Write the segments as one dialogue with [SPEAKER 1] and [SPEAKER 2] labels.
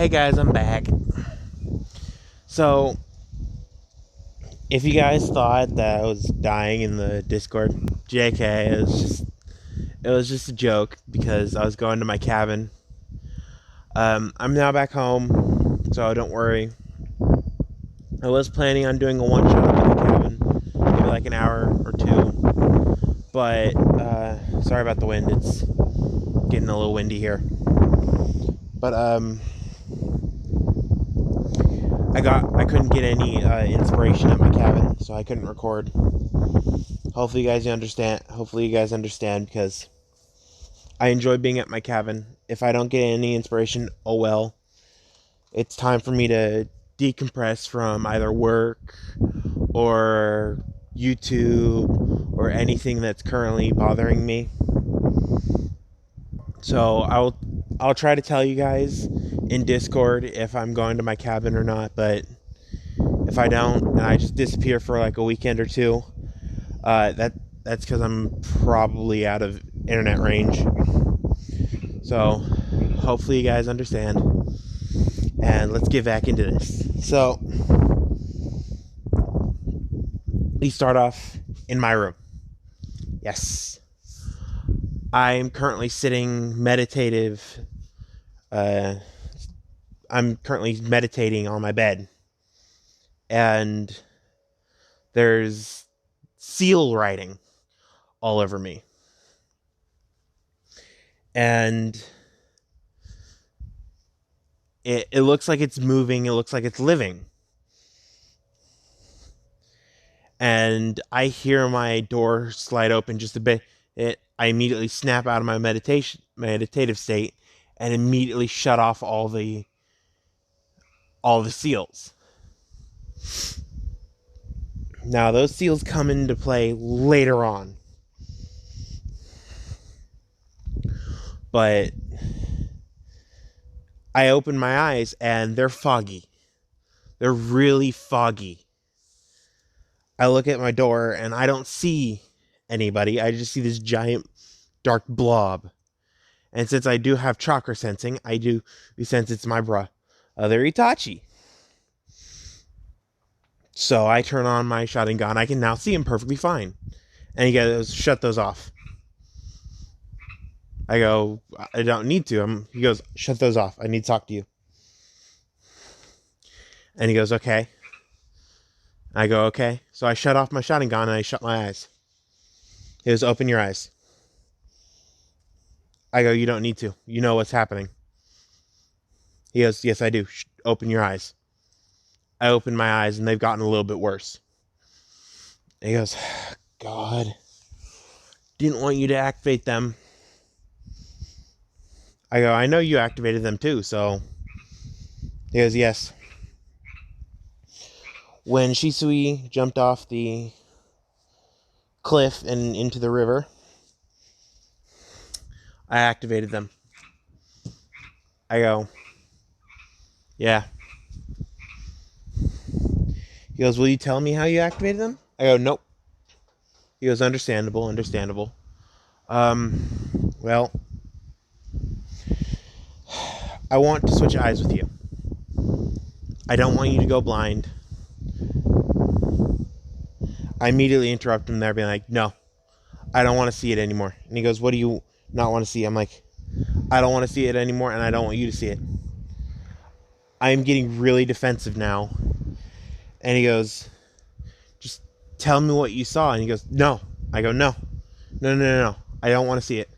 [SPEAKER 1] Hey guys, I'm back. So, if you guys thought that I was dying in the Discord, JK, it was just a joke because I was going to my cabin. I'm now back home, so don't worry. I was planning on doing a one shot up in the cabin, maybe like an hour or two. But sorry about the wind. It's getting a little windy here. But I couldn't get any inspiration at my cabin, so I couldn't record. Hopefully you guys understand because I enjoy being at my cabin. If I don't get any inspiration, oh well. It's time for me to decompress from either work or YouTube or anything that's currently bothering me. So I'll try to tell you guys in Discord if I'm going to my cabin or not, but if I don't and I just disappear for like a weekend or two, that's because I'm probably out of internet range. So hopefully you guys understand, and let's get back into this. So we start off in my room. Yes, I'm currently sitting meditative. I'm currently meditating on my bed, and there's seal writing all over me. And it looks like it's moving, it looks like it's living. And I hear my door slide open just a bit. I immediately snap out of my meditative state and immediately shut off all the seals. Now those seals come into play later on. But I open my eyes and they're foggy. They're really foggy. I look at my door and I don't see anybody. I just see this giant dark blob. And since I do have chakra sensing, I do sense it's my brother Itachi. So I turn on my shotgun gun. I can now see him perfectly fine. And he goes, "Shut those off." I go, "I don't need to." He goes, "Shut those off. I need to talk to you." And he goes, "Okay." I go, "Okay." So I shut off my shotgun gun and I shut my eyes. He goes, "Open your eyes." I go, "You don't need to. You know what's happening." He goes, "Yes, I do. Open your eyes." I open my eyes and they've gotten a little bit worse. And he goes, "God, didn't want you to activate them." I go, "I know you activated them too, so." He goes, "Yes. When Shisui jumped off the cliff and into the river, I activated them." I go, "Yeah." He goes, "Will you tell me how you activated them?" I go, "Nope." He goes, Understandable. Well, I want to switch eyes with you. I don't want you to go blind." I immediately interrupt him there, being like, "No, I don't want to see it anymore." And he goes, "What do you not want to see?" I'm like, "I don't want to see it anymore, and I don't want you to see it." I am getting really defensive now. And he goes, "Just tell me what you saw." And he goes, "No." I go, "No. No. I don't want to see it."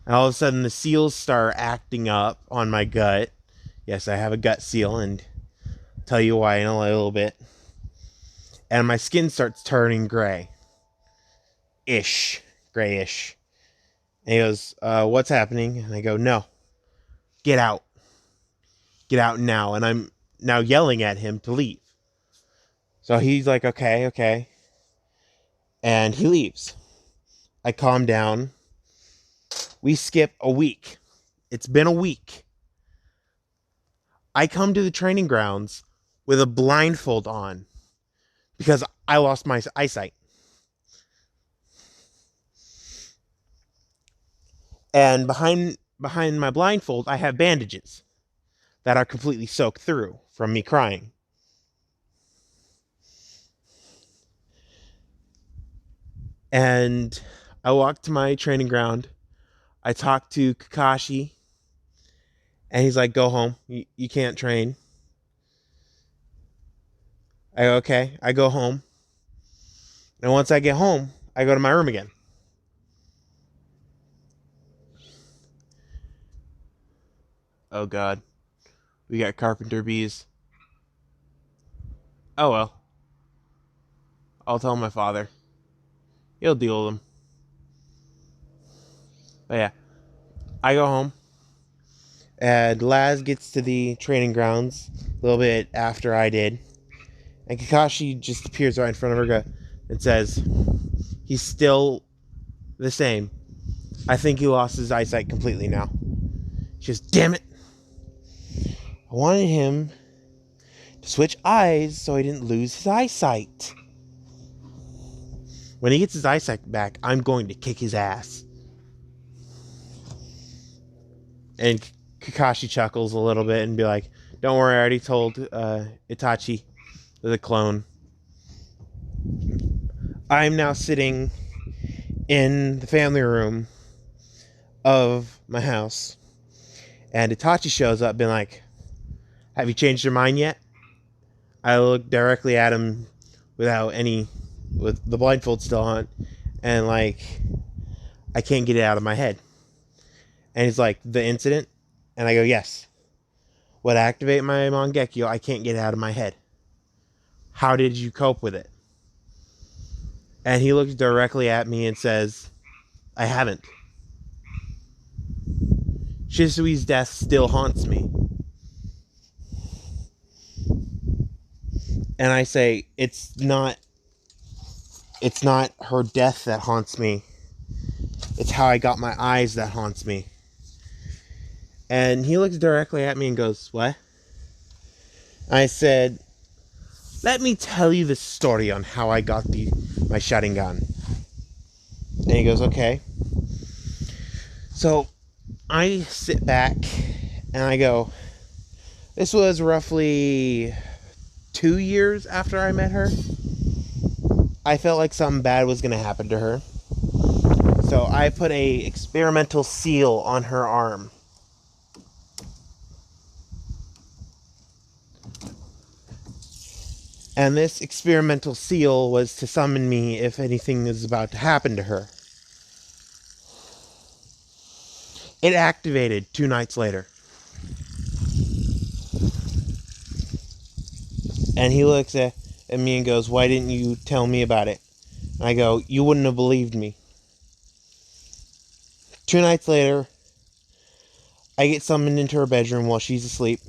[SPEAKER 1] And all of a sudden, the seals start acting up on my gut. Yes, I have a gut seal, and I'll tell you why in a little bit. And my skin starts turning gray. Grayish. And he goes, "What's happening?" And I go, "No. Get out. Get out now." And I'm now yelling at him to leave. So he's like, okay. And he leaves. I calm down. We skip a week. It's been a week. I come to the training grounds with a blindfold on because I lost my eyesight. And behind my blindfold, I have bandages that are completely soaked through from me crying. And I walk to my training ground. I talk to Kakashi, and he's like, "Go home. You can't train." I go, "Okay." I go home. And once I get home, I go to my room again. Oh, God. We got carpenter bees. Oh, well. I'll tell my father. He'll deal with them. But yeah, I go home. And Laz gets to the training grounds a little bit after I did. And Kakashi just appears right in front of her and says, "He's still the same. I think he lost his eyesight completely now." She goes, "Damn it. I wanted him to switch eyes so he didn't lose his eyesight. When he gets his eyesight back, I'm going to kick his ass." And Kakashi chuckles a little bit and be like, "Don't worry, I already told Itachi, the clone." I'm now sitting in the family room of my house, and Itachi shows up being like, "Have you changed your mind yet?" I look directly at him with the blindfold still on, and like, I can't get it out of my head. And he's like, "The incident?" And I go, "Yes. What activated my Mangekyo, I can't get it out of my head. How did you cope with it?" And he looks directly at me and says, "I haven't. Shisui's death still haunts me." And I say, it's not her death that haunts me. It's how I got my eyes that haunts me." And he looks directly at me and goes, "What?" I said, "Let me tell you the story on how I got my Sharingan." And he goes, "Okay." So I sit back and I go, this was roughly 2 years after I met her. I felt like something bad was going to happen to her. So I put a experimental seal on her arm. And this experimental seal was to summon me if anything is about to happen to her. It activated 2 nights later. And he looks at me and goes, "Why didn't you tell me about it?" And I go, "You wouldn't have believed me." 2 nights later, I get summoned into her bedroom while she's asleep.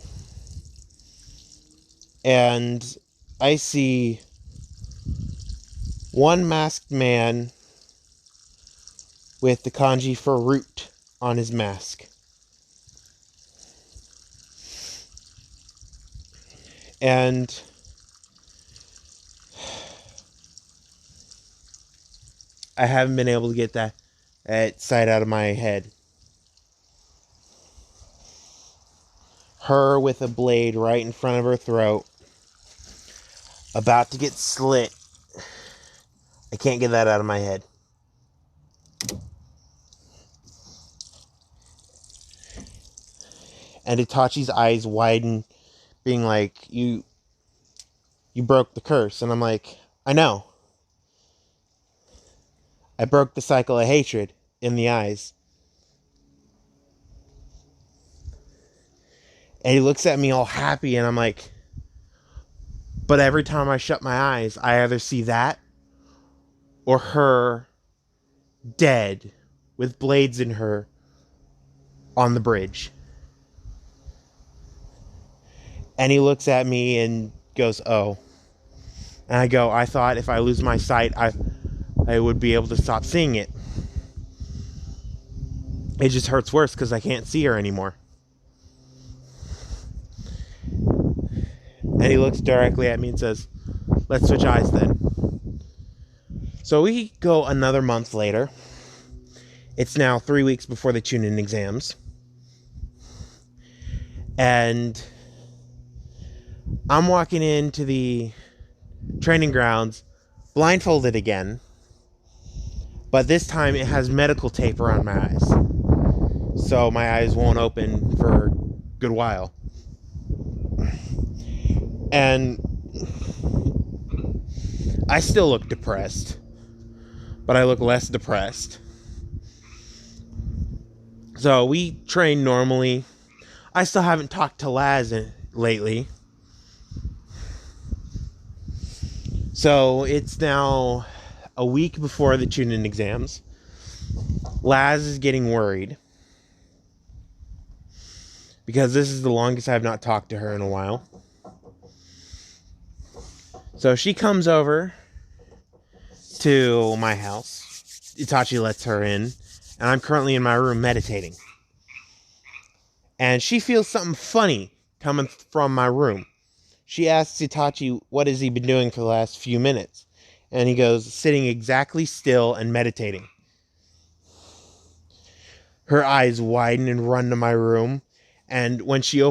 [SPEAKER 1] And I see one masked man with the kanji for root on his mask. And I haven't been able to get that sight out of my head. Her with a blade right in front of her throat, about to get slit. I can't get that out of my head. And Itachi's eyes widen, being like, you broke the curse." And I'm like, "I know. I broke the cycle of hatred in the eyes." And he looks at me all happy, and I'm like, "But every time I shut my eyes, I either see that or her dead with blades in her on the bridge." And he looks at me and goes, "Oh." And I go, "I thought if I lose my sight, I would be able to stop seeing it. It just hurts worse because I can't see her anymore." And he looks directly at me and says, "Let's switch eyes then." So we go another month later. It's now 3 weeks before the tune-in exams. And I'm walking into the training grounds blindfolded again. But this time it has medical tape around my eyes. So my eyes won't open for a good while. And I still look depressed. But I look less depressed. So we train normally. I still haven't talked to Laz lately. So it's now a week before the tune-in exams. Laz is getting worried. Because this is the longest I have not talked to her in a while. So she comes over to my house. Itachi lets her in. And I'm currently in my room meditating. And she feels something funny coming from my room. She asks Itachi, what has he been doing for the last few minutes? And he goes, sitting exactly still and meditating. Her eyes widen and run to my room. And when she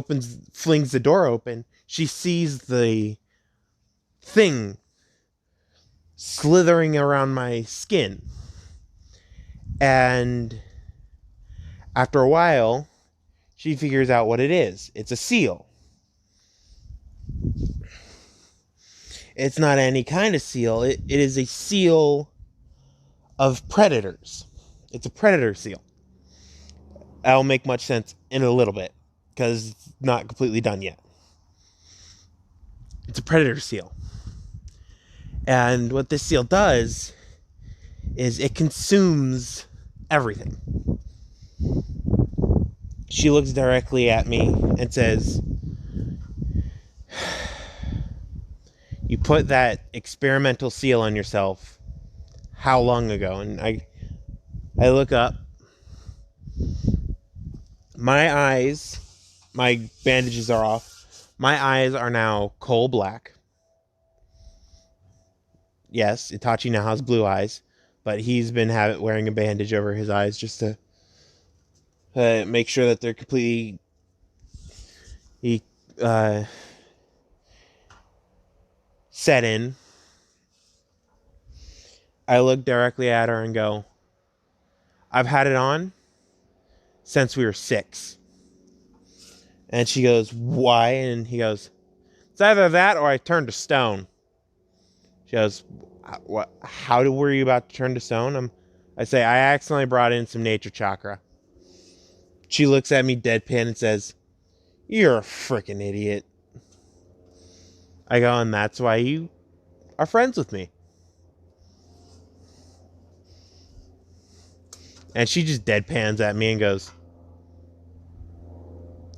[SPEAKER 1] flings the door open, she sees the thing slithering around my skin. And after a while, she figures out what it is. It's a seal. It's not any kind of seal. It is a seal of predators. It's a predator seal. That'll make much sense in a little bit, because it's not completely done yet. It's a predator seal. And what this seal does is it consumes everything. She looks directly at me and says, you put that experimental seal on yourself how long ago? And I look up. My eyes, my bandages are off. My eyes are now coal black. Yes, Itachi now has blue eyes, but he's been wearing a bandage over his eyes just to make sure that they're completely set in. I look directly at her and go, I've had it on since we were 6. And she goes, why? And he goes, it's either that or I turned to stone. She goes, what? How were you about to turn to stone? I say, I accidentally brought in some nature chakra. She looks at me deadpan and says, you're a freaking idiot. I go, and that's why you are friends with me. And she just deadpans at me and goes,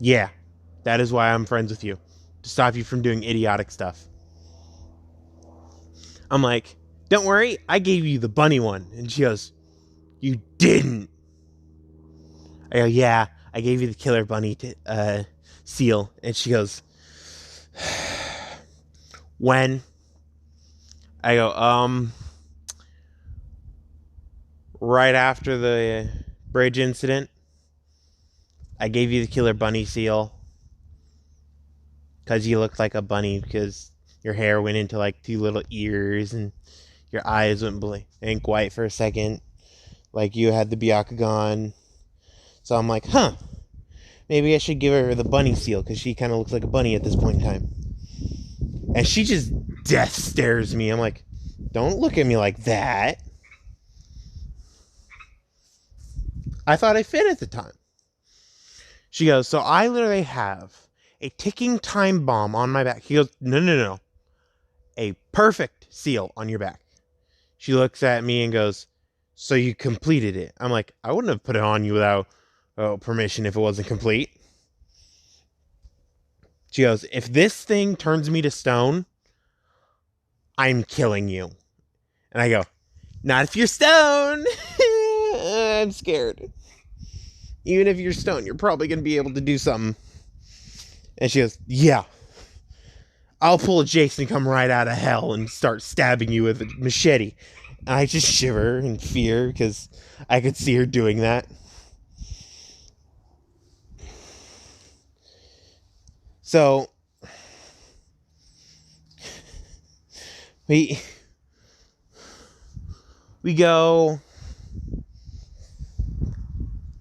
[SPEAKER 1] yeah, that is why I'm friends with you. To stop you from doing idiotic stuff. I'm like, don't worry, I gave you the bunny one. And she goes, you didn't. I go, yeah, I gave you the killer bunny seal. And she goes, when? I go, right after the bridge incident, I gave you the killer bunny seal. Because you looked like a bunny, because your hair went into like 2 little ears and your eyes went ink white for a second. Like you had the Byakugan. So I'm like, maybe I should give her the bunny seal, because she kind of looks like a bunny at this point in time. And she just death stares me. I'm like, don't look at me like that. I thought I fit at the time. She goes, so I literally have a ticking time bomb on my back. He goes, no. A perfect seal on your back. She looks at me and goes, so you completed it. I'm like, I wouldn't have put it on you without permission if it wasn't complete. She goes, if this thing turns me to stone, I'm killing you. And I go, not if you're stone. I'm scared. Even if you're stone, you're probably going to be able to do something. And she goes, yeah. I'll pull a Jason, come right out of hell and start stabbing you with a machete. And I just shiver in fear because I could see her doing that. So we go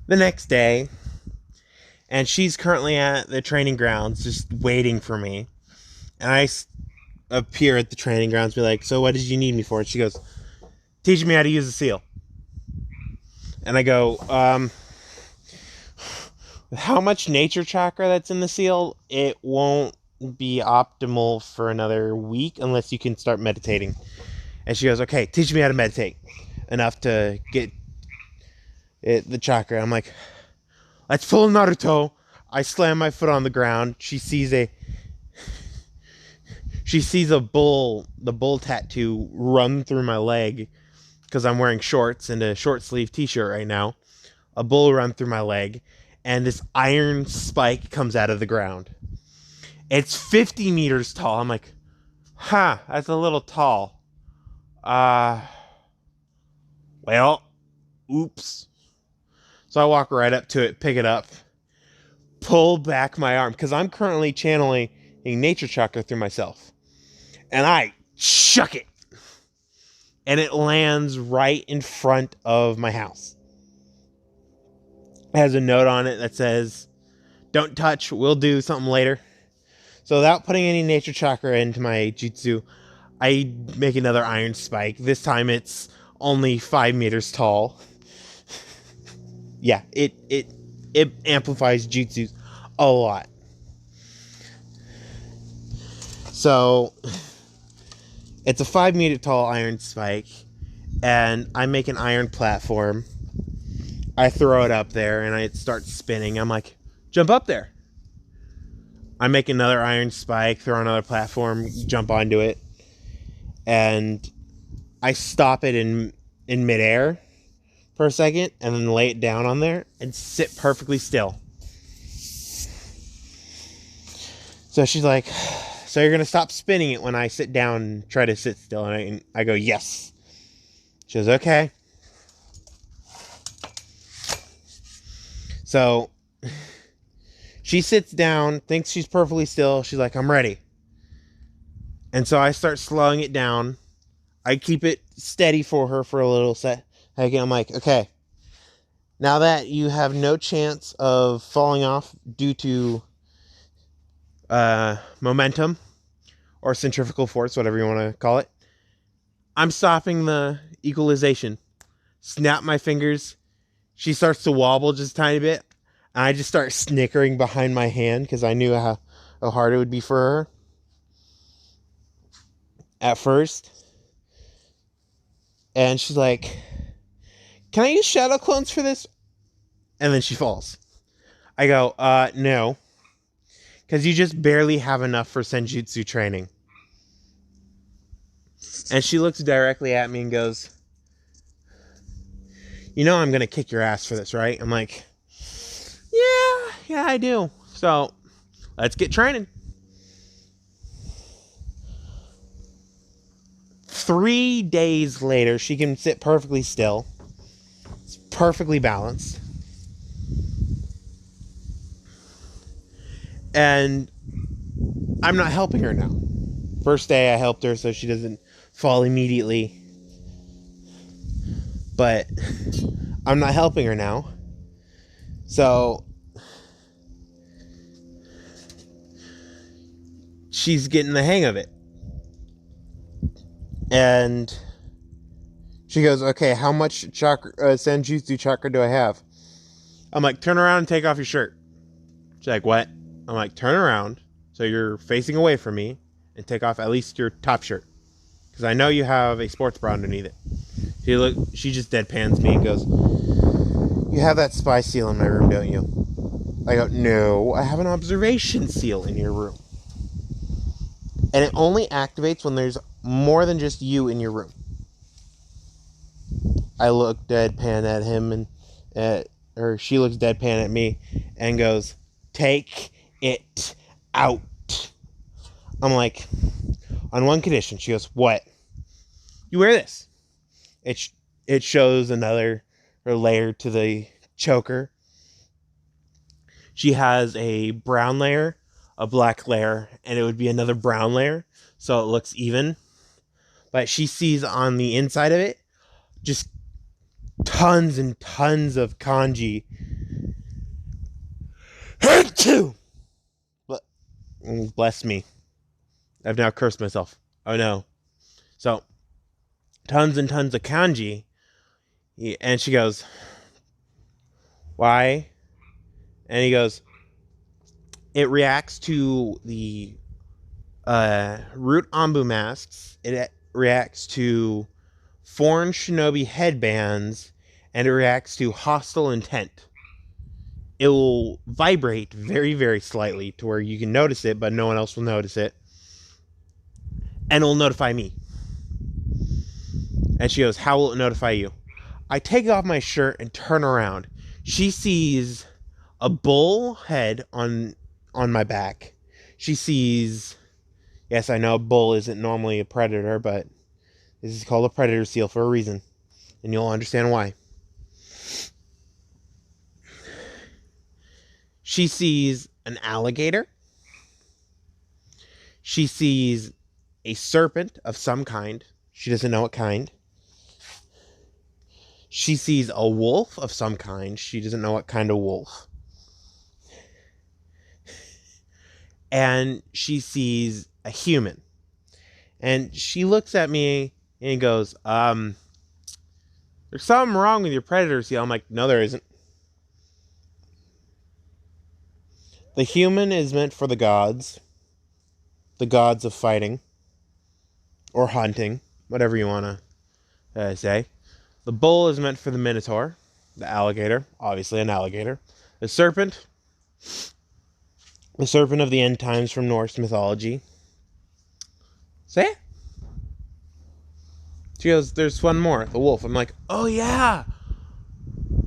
[SPEAKER 1] the next day, and she's currently at the training grounds just waiting for me. And I appear at the training grounds, be like, so what did you need me for? And she goes, teach me how to use a seal. And I go, how much nature chakra that's in the seal, it won't be optimal for another week unless you can start meditating. And she goes, okay, teach me how to meditate enough to get the chakra. I'm like, let's pull Naruto. I slam my foot on the ground. She sees the bull tattoo run through my leg because I'm wearing shorts and a short sleeve t-shirt right now. A bull run through my leg, and this iron spike comes out of the ground. It's 50 meters tall. I'm like, that's a little tall. Well, oops. So I walk right up to it, pick it up, pull back my arm, because I'm currently channeling a nature chakra through myself. And I chuck it. And it lands right in front of my house. It has a note on it that says, don't touch, we'll do something later. So without putting any nature chakra into my jutsu, I make another iron spike. This time it's only 5 meters tall. Yeah, it amplifies jutsu a lot. So it's a 5 meter tall iron spike, and I make an iron platform. I throw it up there, and it starts spinning. I'm like, jump up there. I make another iron spike, throw another platform, jump onto it, and I stop it in midair for a second, and then lay it down on there and sit perfectly still. So she's like, so you're going to stop spinning it when I sit down and try to sit still? And I go, yes. She goes, okay. So she sits down, thinks she's perfectly still. She's like, I'm ready. And so I start slowing it down. I keep it steady for her for a little second. I'm like, okay, now that you have no chance of falling off due to momentum or centrifugal force, whatever you want to call it, I'm stopping the equalization. Snap my fingers. She starts to wobble just a tiny bit. And I just start snickering behind my hand because I knew how hard it would be for her at first. And she's like, can I use shadow clones for this? And then she falls. I go, no. Because you just barely have enough for senjutsu training. And she looks directly at me and goes, you know I'm going to kick your ass for this, right? I'm like, yeah, I do. So, let's get training. 3 days later, she can sit perfectly still. It's perfectly balanced. And I'm not helping her now. First day I helped her so she doesn't fall immediately. But I'm not helping her now. So she's getting the hang of it. And she goes, okay, how much chakra, senjutsu chakra do I have? I'm like, turn around and take off your shirt. She's like, what? I'm like, turn around so you're facing away from me and take off at least your top shirt. Because I know you have a sports bra underneath it. She just deadpans me and goes, you have that spy seal in my room, don't you? I go, no, I have an observation seal in your room. And it only activates when there's more than just you in your room. I look deadpan at him, or she looks deadpan at me and goes, take it out. I'm like, on one condition. She goes, what? You wear this. it shows another layer to the choker. She has a brown layer, a black layer, and it would be another brown layer, so it looks even. But she sees on the inside of it just tons and tons of kanji. Bless me. I've now cursed myself. Oh no. So, tons and tons of kanji. And she goes, why? And he goes, it reacts to the root Anbu masks. It reacts to foreign shinobi headbands. And it reacts to hostile intent. It will vibrate very, very slightly to where you can notice it, but no one else will notice it. And it will notify me. And she goes, how will it notify you? I take off my shirt and turn around. She sees a bull head on my back. She sees, yes, I know a bull isn't normally a predator, but this is called a predator seal for a reason. And you'll understand why. She sees an alligator. She sees a serpent of some kind. She doesn't know what kind. She sees a wolf of some kind. She doesn't know what kind of wolf. And she sees a human. And she looks at me and goes, there's something wrong with your predator seal. I'm like, no, there isn't. The human is meant for the gods of fighting or hunting, whatever you want to say. The bull is meant for the minotaur, the alligator, obviously an alligator. The serpent of the end times from Norse mythology. Say it. She goes, there's one more, the wolf. I'm like, oh yeah,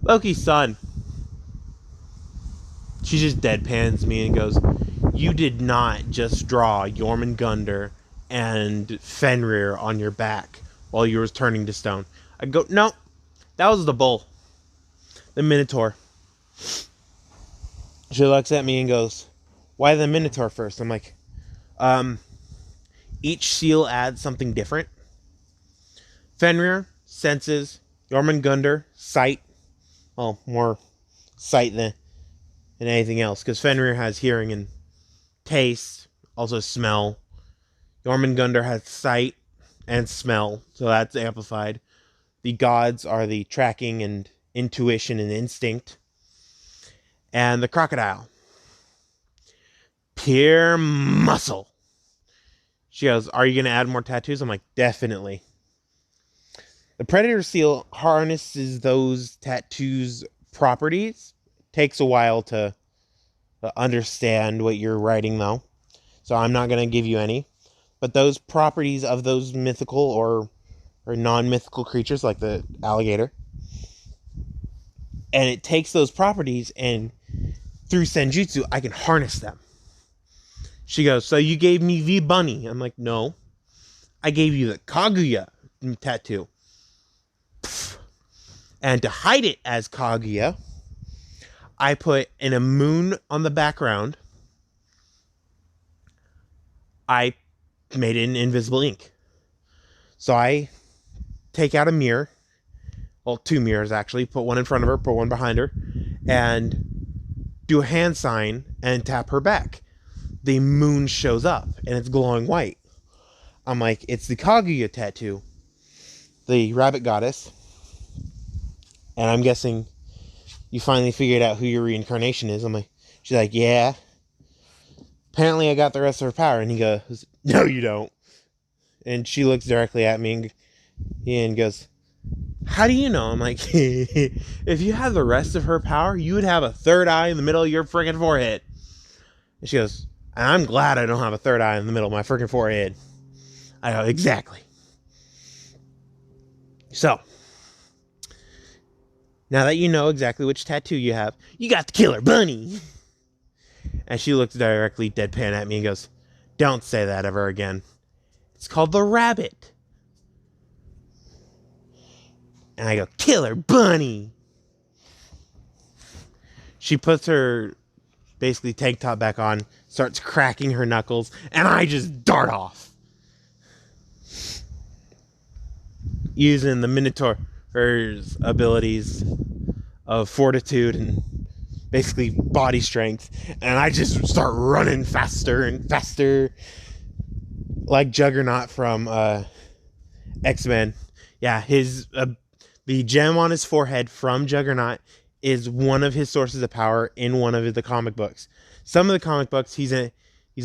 [SPEAKER 1] Loki's son. She just deadpans me and goes, you did not just draw Jormungandr and Fenrir on your back while you were turning to stone. I go, no, that was the bull. The minotaur. She looks at me and goes, why the minotaur first? I'm like, each seal adds something different. Fenrir, senses. Jormungandr, sight. Well, more sight than anything else, because Fenrir has hearing and taste, also smell. Jormungandr has sight and smell, so that's amplified. The gods are the tracking and intuition and instinct. And the crocodile, pure muscle. She goes, are you going to add more tattoos? I'm like, definitely. The predator seal harnesses those tattoos properties. Takes a while to understand what you're writing, though, so I'm not going to give you any. But those properties of those mythical or non-mythical creatures, like the alligator, and it takes those properties, and through senjutsu, I can harness them. She goes, so you gave me V-Bunny. I'm like, no. I gave you the Kaguya tattoo. And to hide it as Kaguya, I put in a moon on the background. I made it in invisible ink. So I take out a mirror. Well, two mirrors, actually. Put one in front of her, put one behind her. And do a hand sign and tap her back. The moon shows up, and it's glowing white. I'm like, it's the Kaguya tattoo. The rabbit goddess. And I'm guessing you finally figured out who your reincarnation is. I'm like, she's like, yeah. Apparently I got the rest of her power. And he goes, no, you don't. And she looks directly at me and goes, how do you know? I'm like, if you had the rest of her power, you would have a third eye in the middle of your freaking forehead. And she goes, I'm glad I don't have a third eye in the middle of my freaking forehead. I go, exactly. So, now that you know exactly which tattoo you have, you got the killer bunny. And she looks directly deadpan at me and goes, don't say that ever again. It's called the rabbit. And I go, Killer Bunny. She puts her basically tank top back on, starts cracking her knuckles, and I just dart off. Using the Minotaur's abilities of fortitude and basically body strength, and I just start running faster and faster, like Juggernaut from X-Men. Yeah, his the gem on his forehead from Juggernaut is one of his sources of power in one of the comic books. Some of the comic books, he's a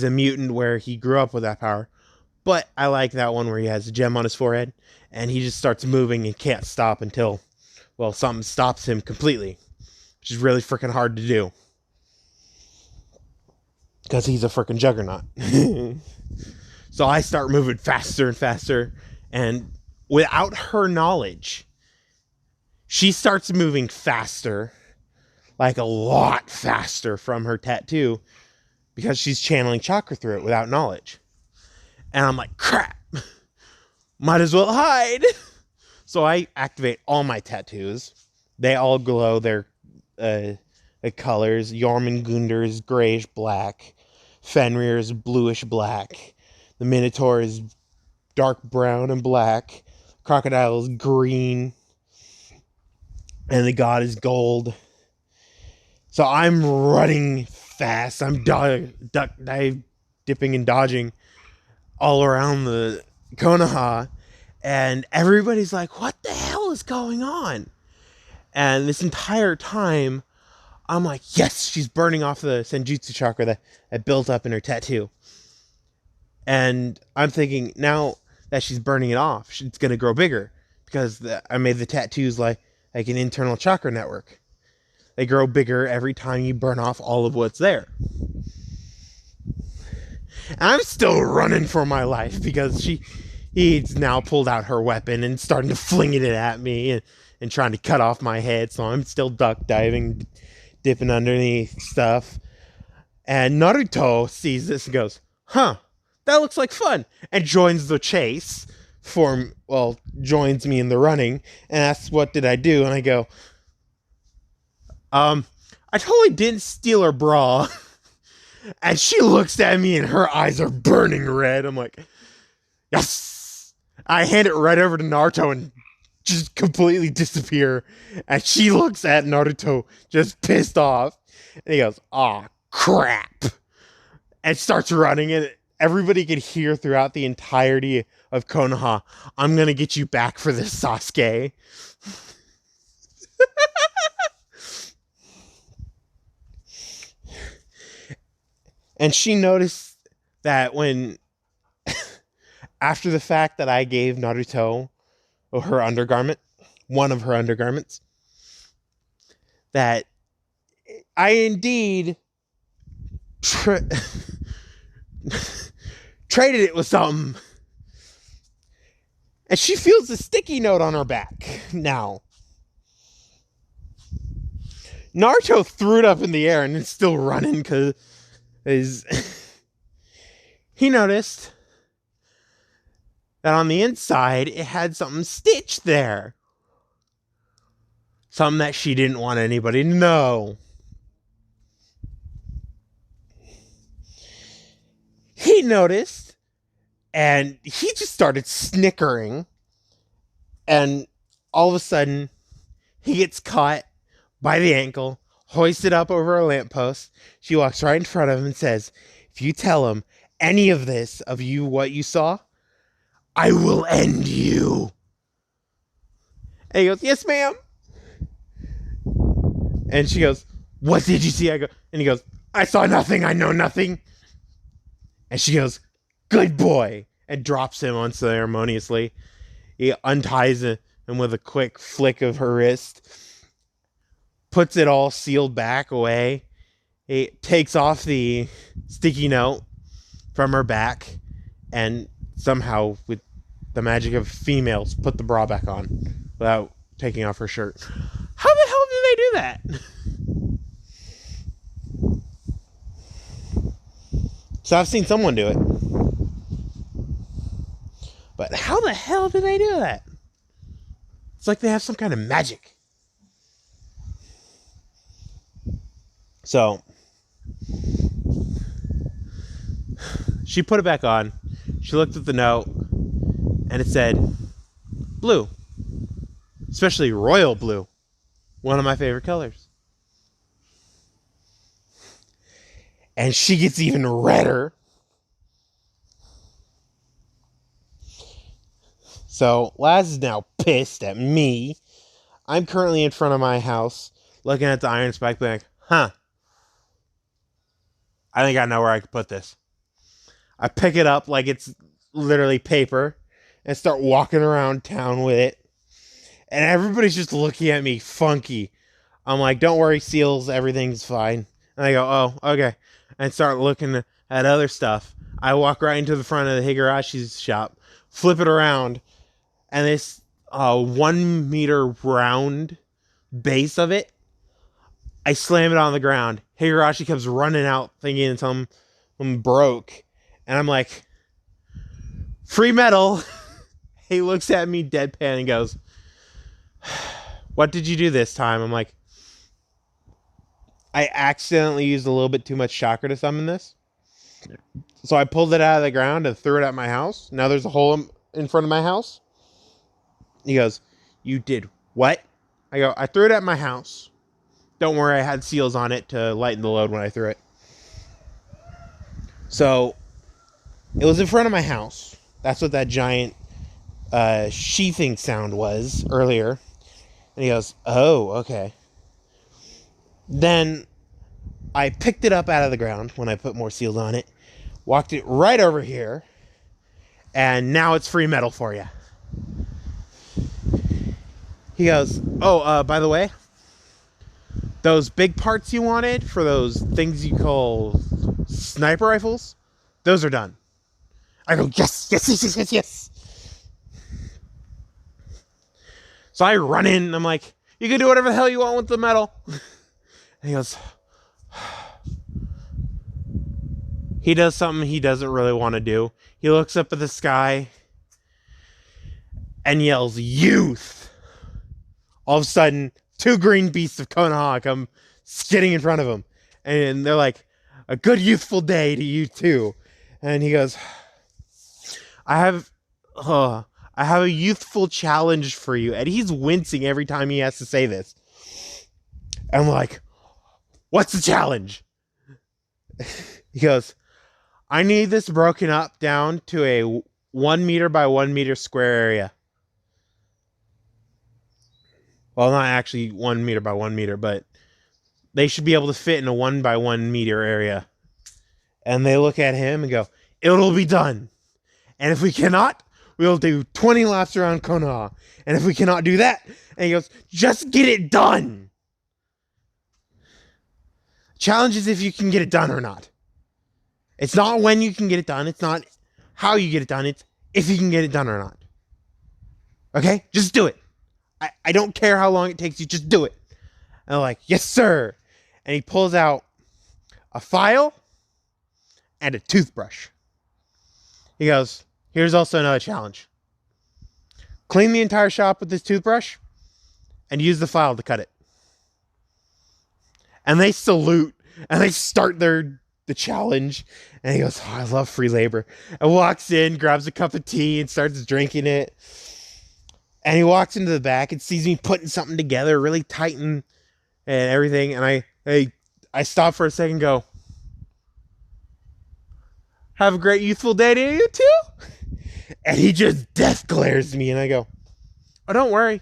[SPEAKER 1] mutant where he grew up with that power, but I like that one where he has a gem on his forehead and he just starts moving and can't stop until, well, something stops him completely, which is really freaking hard to do because he's a freaking Juggernaut. So I start moving faster and faster, and without her knowledge, she starts moving faster, like a lot faster from her tattoo, because she's channeling chakra through it without knowledge. And I'm like, crap, might as well hide. So I activate all my tattoos. They all glow their colors. Jormungandr is grayish black. Fenrir is bluish black. The Minotaur is dark brown and black. Crocodile is green. And the god is gold. So I'm running fast. I'm dive, dipping and dodging all around the Konoha. And everybody's like, what the hell is going on? And this entire time, I'm like, yes, she's burning off the Senjutsu chakra that built up in her tattoo. And I'm thinking, now that she's burning it off, it's going to grow bigger. Because I made the tattoos like an internal chakra network. They grow bigger every time you burn off all of what's there. And I'm still running for my life because he's now pulled out her weapon and starting to fling it at me and trying to cut off my head. So I'm still duck diving, dipping underneath stuff. And Naruto sees this and goes, huh, that looks like fun. And joins the chase. Joins me in the running and asks, what did I do? And I go, I totally didn't steal her bra. And she looks at me and her eyes are burning red. I'm like, yes. I hand it right over to Naruto and just completely disappear. And she looks at Naruto just pissed off. And he goes, aw, crap. And starts running, and everybody could hear throughout the entirety of Konoha, I'm going to get you back for this, Sasuke. And she noticed that when, after the fact that I gave Naruto her undergarment, one of her undergarments, that I indeed traded it with something. And she feels a sticky note on her back now. Naruto threw it up in the air and it's still running because he noticed that on the inside it had something stitched there. Something that she didn't want anybody to know. He noticed and he just started snickering. And all of a sudden he gets caught by the ankle, hoisted up over a lamppost. She walks right in front of him and says, if you tell him any of this, of you, what you saw, I will end you. And he goes, yes, ma'am. And she goes, what did you see? And he goes, I saw nothing. I know nothing. And she goes, good boy. And drops him unceremoniously. He unties him with a quick flick of her wrist. Puts it all sealed back away. He takes off the sticky note from her back. And somehow, with the magic of females, put the bra back on without taking off her shirt. How the hell did they do that? So I've seen someone do it. But how the hell did they do that? It's like they have some kind of magic. So she put it back on. She looked at the note, and it said, blue. Especially royal blue. One of my favorite colors. And she gets even redder. So Laz is now pissed at me. I'm currently in front of my house looking at the iron spike being like, huh. I think I know where I could put this. I pick it up like it's literally paper and start walking around town with it. And everybody's just looking at me funky. I'm like, don't worry, seals, everything's fine. And I go, oh, okay. And start looking at other stuff. I walk right into the front of the Higarashi's shop, flip it around, and this 1 meter round base of it, I slam it on the ground. Higurashi comes running out thinking something broke. And I'm like, free metal. He looks at me deadpan and goes, what did you do this time? I'm like, I accidentally used a little bit too much chakra to summon this. So I pulled it out of the ground and threw it at my house. Now there's a hole in front of my house. He goes, you did what? I go, I threw it at my house. Don't worry, I had seals on it to lighten the load when I threw it. So it was in front of my house. That's what that giant sheathing sound was earlier. And he goes, oh, okay. Then I picked it up out of the ground when I put more seals on it. Walked it right over here. And now it's free metal for you. He goes, oh, by the way, those big parts you wanted for those things you call sniper rifles, those are done. I go, yes, yes, yes, yes, yes, yes. So I run in, and I'm like, you can do whatever the hell you want with the metal. And he goes, he does something he doesn't really want to do. He looks up at the sky and yells, youth. All of a sudden, 2 green beasts of Konoha come skidding in front of him. And they're like, a good youthful day to you too. And he goes, I have a youthful challenge for you. And he's wincing every time he has to say this. And I'm like, what's the challenge? He goes, I need this broken up down to a 1 meter by 1 meter square area. Well, not actually 1 meter by 1 meter, but they should be able to fit in a 1 by 1 meter area. And they look at him and go, it'll be done. And if we cannot, we'll do 20 laps around Konoha. And if we cannot do that, and he goes, just get it done. Challenge is if you can get it done or not. It's not when you can get it done. It's not how you get it done. It's if you can get it done or not. Okay? Just do it. I don't care how long it takes you. Just do it. And I'm like, yes, sir. And he pulls out a file and a toothbrush. He goes, here's also another challenge. Clean the entire shop with this toothbrush and use the file to cut it. And they salute and they start the challenge. And he goes, oh, I love free labor. And walks in, grabs a cup of tea and starts drinking it. And he walks into the back and sees me putting something together really tight and everything. And I stop for a second and go, have a great youthful day to you too? And he just death glares me. And I go, oh, don't worry.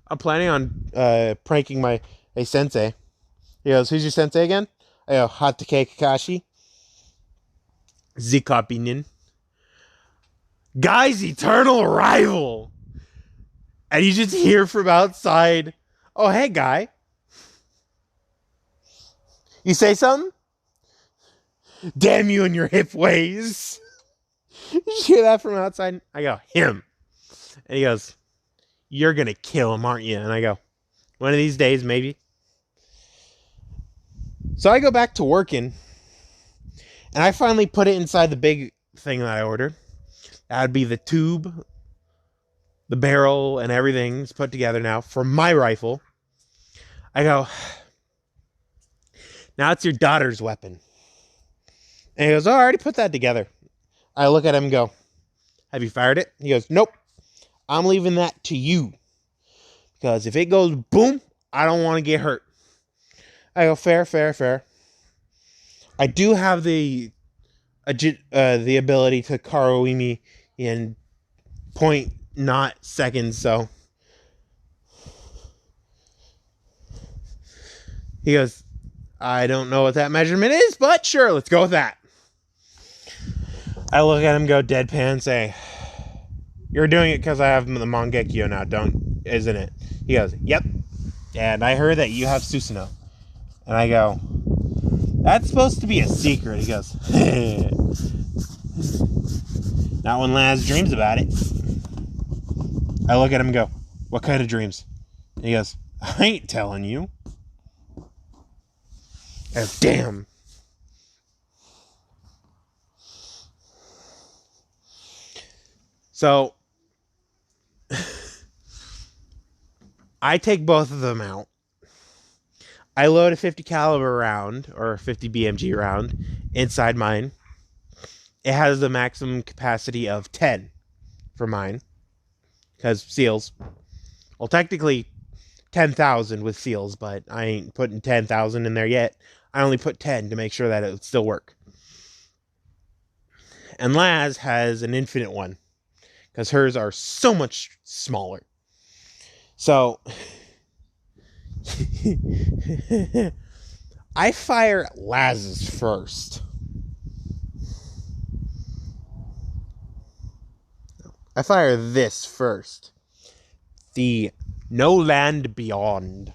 [SPEAKER 1] I'm planning on pranking my sensei. He goes, who's your sensei again? I go, Hatake Kakashi. Zikapinin. Guy's eternal rival. And you just hear from outside, oh, hey, guy. You say something? Damn you and your hip ways. You just hear that from outside? I go, him. And he goes, you're going to kill him, aren't you? And I go, one of these days, maybe. So I go back to working. And I finally put it inside the big thing that I ordered. That would be the tube The barrel and everything's put together now for my rifle. I go, now it's your daughter's weapon. And he goes, oh, I already put that together. I look at him and go, have you fired it? He goes, nope. I'm leaving that to you. Because if it goes boom, I don't want to get hurt. I go, fair. I do have the ability to Karoimi in point not seconds, so. He goes, I don't know what that measurement is, but sure, let's go with that. I look at him, go deadpan, and say, you're doing it because I have the Mangekyo now, isn't it? He goes, yep. And I heard that you have Susanoo. And I go, that's supposed to be a secret. He goes, not when Laz dreams about it. I look at him and go, what kind of dreams? And he goes, I ain't telling you. I go, damn. So, I take both of them out. I load a 50 caliber round, or 50 BMG round, inside mine. It has the maximum capacity of 10 for mine. Because seals. Well, technically 10,000 with seals, but I ain't putting 10,000 in there yet. I only put 10 to make sure that it would still work. And Laz has an infinite one. Because hers are so much smaller. So, I fire Laz's first. I fire this first. The No Land Beyond.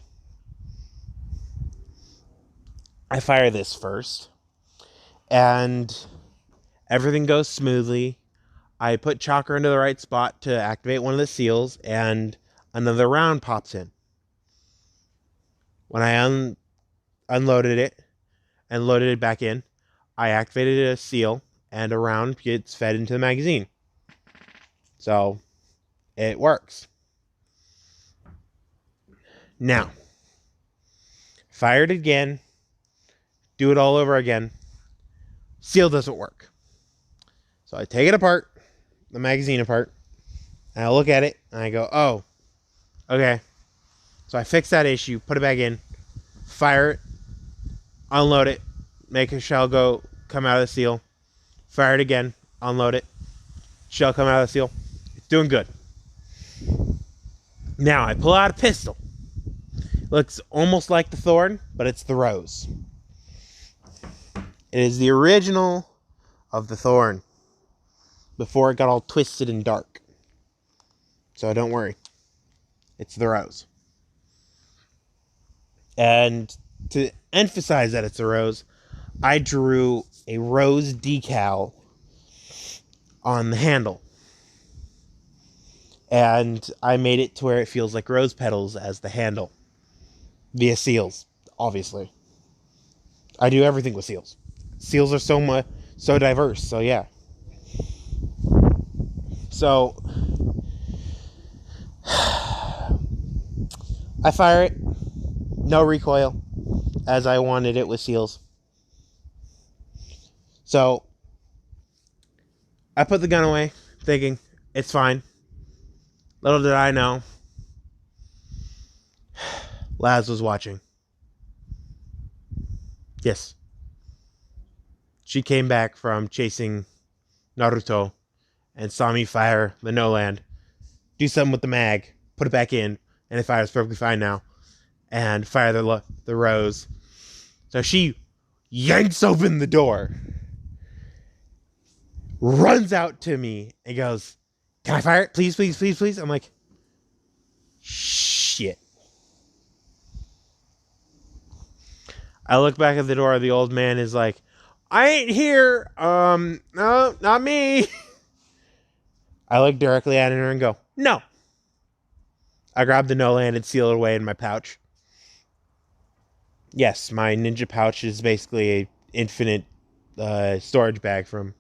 [SPEAKER 1] I fire this first. And everything goes smoothly. I put chakra into the right spot to activate one of the seals, and another round pops in. When I unloaded it and loaded it back in, I activated a seal, and a round gets fed into the magazine. So, it works. Now, fire it again, do it all over again. Seal doesn't work. So I take it apart, the magazine apart, and I look at it, and I go, oh, okay. So I fix that issue, put it back in, fire it, unload it, make a shell come out of the seal, fire it again, unload it, shell come out of the seal. It's doing good. Now I pull out a pistol. Looks almost like the Thorn, but it's the Rose. It is the original of the Thorn before it got all twisted and dark. So don't worry. It's the Rose. And to emphasize that it's a Rose, I drew a rose decal on the handle. And I made it to where it feels like rose petals as the handle. Via seals, obviously. I do everything with seals. Seals are so diverse, so yeah. So I fire it, no recoil, as I wanted it with seals. So I put the gun away, thinking it's fine. Little did I know, Laz was watching. Yes. She came back from chasing Naruto and saw me fire the No Land, do something with the mag, put it back in, and it fires perfectly fine now, and fire the Rose. So she yanks open the door, runs out to me, and goes, can I fire it? Please, please, please, please. I'm like, shit. I look back at the door. The old man is like, I ain't here. No, not me. I look directly at her and go, no. I grab the No Land and seal it away in my pouch. Yes, my ninja pouch is basically a infinite storage bag from,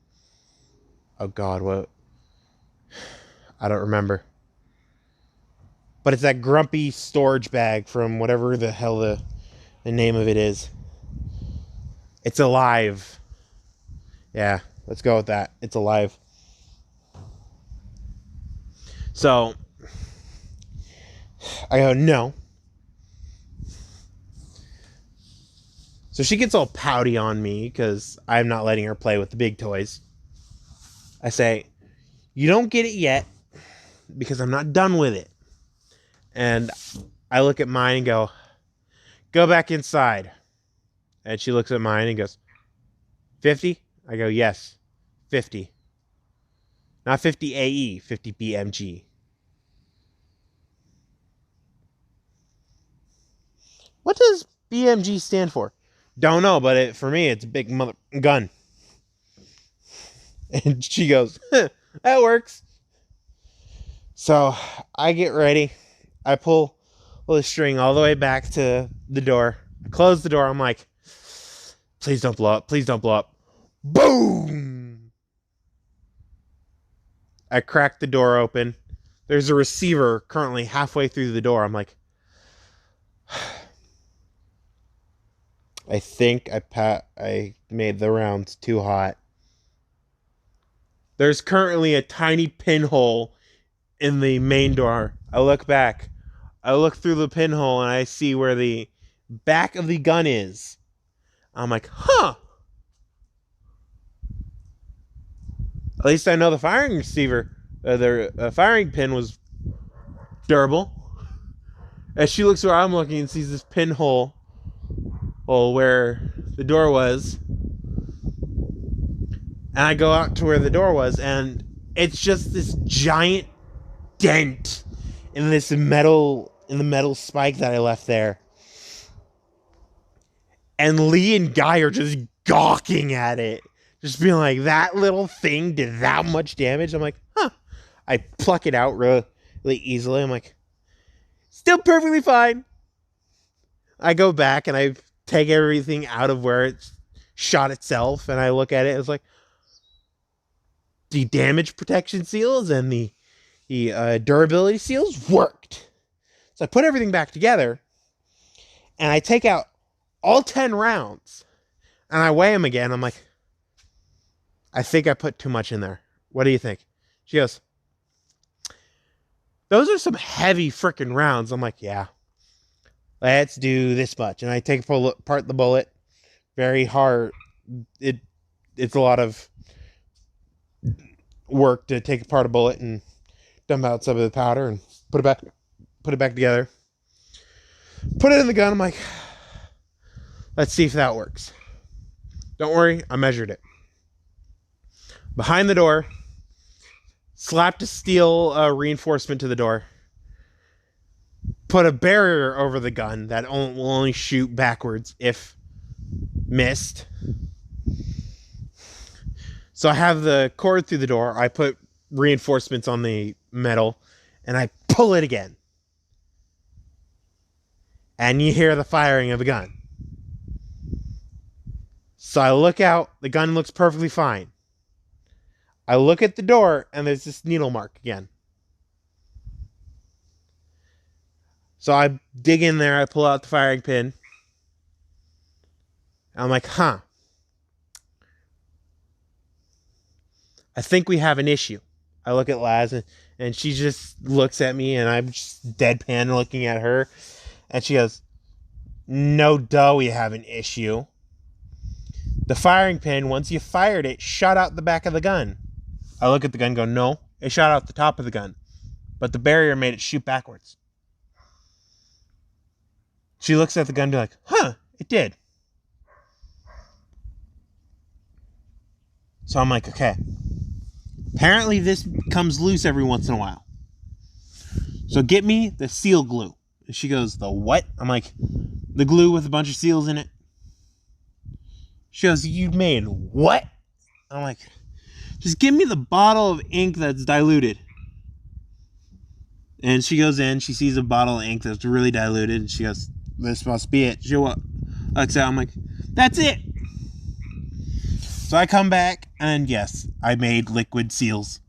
[SPEAKER 1] oh god, what? I don't remember. But it's that grumpy storage bag from whatever the hell the name of it is. It's alive. Yeah, let's go with that. It's alive. So I go, no. So she gets all pouty on me because I'm not letting her play with the big toys. I say, you don't get it yet because I'm not done with it. And I look at mine and go back inside. And she looks at mine and goes, 50? I go, yes, 50. Not 50 AE, 50 BMG. What does BMG stand for? Don't know, but for me, it's a big mother gun. And she goes, that works. So I get ready. I pull the string all the way back to the door. I close the door. I'm like, please don't blow up. Please don't blow up. Boom! I crack the door open. There's a receiver currently halfway through the door. I'm like, I think I made the rounds too hot. There's currently a tiny pinhole in the main door. I look back. I look through the pinhole and I see where the back of the gun is. I'm like, huh. At least I know the firing receiver, the firing pin was durable. As she looks where I'm looking and sees this pinhole where the door was. And I go out to where the door was, and it's just this giant dent in the metal spike that I left there. And Lee and Guy are just gawking at it. Just being like, that little thing did that much damage? I'm like, huh. I pluck it out really easily. I'm like, still perfectly fine. I go back and I take everything out of where it shot itself, and I look at it. It's like, the damage protection seals and the durability seals worked. So I put everything back together, and I take out all 10 rounds, and I weigh them again. I'm like, I think I put too much in there. What do you think? She goes, those are some heavy freaking rounds. I'm like, yeah. Let's do this much. And I take apart the bullet. Very hard. It's a lot of work to take apart a bullet and dump out some of the powder and put it back together. Put it in the gun. I'm like, let's see if that works. Don't worry, I measured it. Behind the door, slapped a steel reinforcement to the door. Put a barrier over the gun that will only shoot backwards if missed. So I have the cord through the door. I put reinforcements on the metal, and I pull it again. And you hear the firing of a gun. So I look out. The gun looks perfectly fine. I look at the door, and there's this needle mark again. So I dig in there. I pull out the firing pin. I'm like, huh. I think we have an issue. I look at Laz, and she just looks at me, and I'm just deadpan looking at her. And she goes, no duh, we have an issue. The firing pin, once you fired it, shot out the back of the gun. I look at the gun and go, no, it shot out the top of the gun. But the barrier made it shoot backwards. She looks at the gun and be like, huh, it did. So I'm like, okay. Apparently this comes loose every once in a while. So get me the seal glue. And she goes, the what? I'm like, the glue with a bunch of seals in it. She goes, you made what? I'm like, just give me the bottle of ink that's diluted. And she goes in, she sees a bottle of ink that's really diluted, and she goes, this must be it. She looks out, I'm like, that's it. So I come back, and yes, I made liquid seals.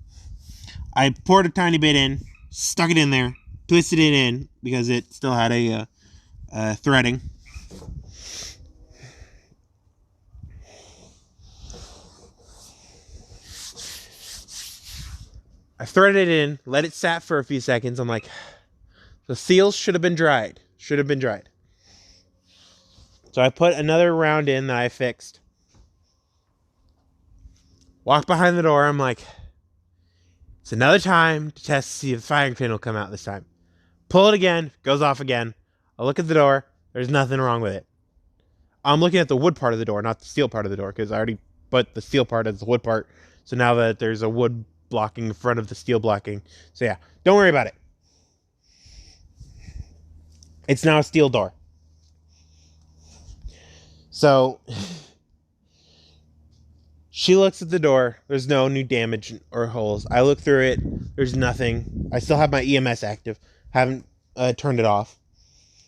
[SPEAKER 1] I poured a tiny bit in, stuck it in there, twisted it in because it still had a threading. I threaded it in, let it sat for a few seconds. I'm like, the seals should have been dried. So I put another round in that I fixed. Walk behind the door. I'm like, it's another time to test to see if the firing pin will come out this time. Pull it again, goes off again. I look at the door. There's nothing wrong with it. I'm looking at the wood part of the door, not the steel part of the door, because I already put the steel part as the wood part. So now that there's a wood blocking in front of the steel blocking. So yeah, don't worry about it. It's now a steel door. So she looks at the door. There's no new damage or holes. I look through it. There's nothing. I still have my EMS active. Haven't turned it off.